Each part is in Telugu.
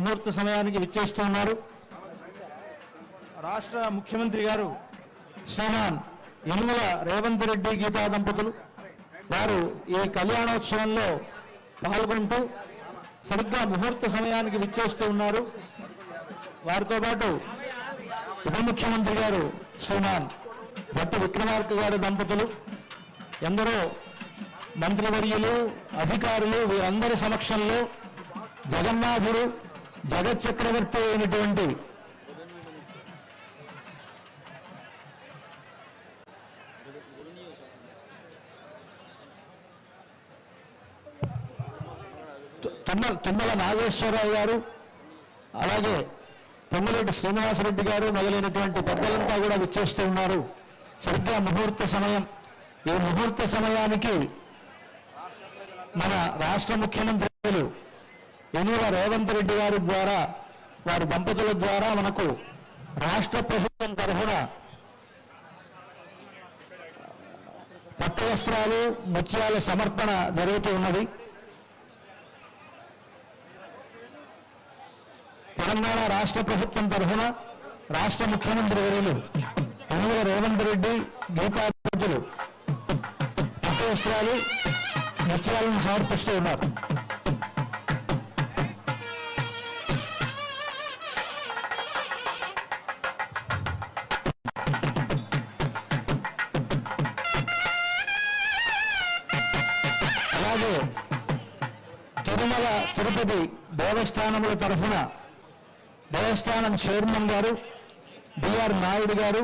ముహూర్త సమయానికి విచ్చేస్తున్నారు. రాష్ట్ర ముఖ్యమంత్రి గారు శ్రీమాన్ యనుమల రేవంత్ రెడ్డి గీతా దంపతులు వారు ఈ కళ్యాణోత్సవంలో పాల్గొంటూ సరిగ్గా ముహూర్త సమయానికి విచ్చేస్తూ ఉన్నారు. వారితో పాటు ఉప ముఖ్యమంత్రి గారు శ్రీమాన్ భట్ట విక్రమార్క గారి దంపతులు, ఎందరో మంత్రివర్యులు, అధికారులు వీరందరి సమక్షంలో జగన్నాథుడు జగచ్చక్రవర్తి అయినటువంటి తుమ్మల నాగేశ్వరరావు గారు, అలాగే పొంగులేటి శ్రీనివాసరెడ్డి గారు మొదలైనటువంటి పెద్దలంతా కూడా విచ్చేస్తూ ఉన్నారు. సరిగ్గా ముహూర్త సమయం. ఈ ముహూర్త సమయానికి మన రాష్ట్ర ముఖ్యమంత్రులు యనుమల రేవంత్ రెడ్డి గారి ద్వారా, వారి దంపతుల ద్వారా మనకు రాష్ట్ర ప్రభుత్వం తరఫున పట్టు వస్త్రాలు, ముత్యాల సమర్పణ జరుగుతూ ఉన్నది. తెలంగాణ రాష్ట్ర ప్రభుత్వం తరఫున రాష్ట్ర ముఖ్యమంత్రి వర్యులు యనుమల రేవంత్ రెడ్డి గీతా దంపతులు పట్టు వస్త్రాలు, ముత్యాలను సమర్పిస్తూ ఉన్నారు. అలాగే తిరుమల తిరుపతి దేవస్థానముల తరఫున దేవస్థానం చైర్మన్ గారు బిఆర్ నాయుడు గారు,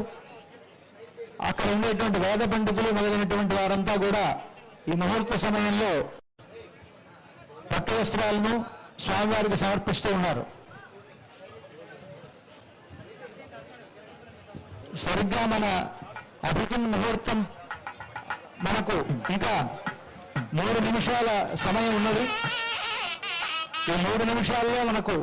అక్కడ ఉండేటువంటి వేద పండితులు మొదలైనటువంటి వారంతా కూడా ఈ ముహూర్త సమయంలో పట్టు వస్త్రాలను స్వామివారికి సమర్పిస్తూ ఉన్నారు. సరిగ్గా మన అభిజిన్ ముహూర్తం మనకు ఇంకా 3 నిమిషాల సమయం ఉన్నది. ఈ 3 నిమిషాల్లో మనకు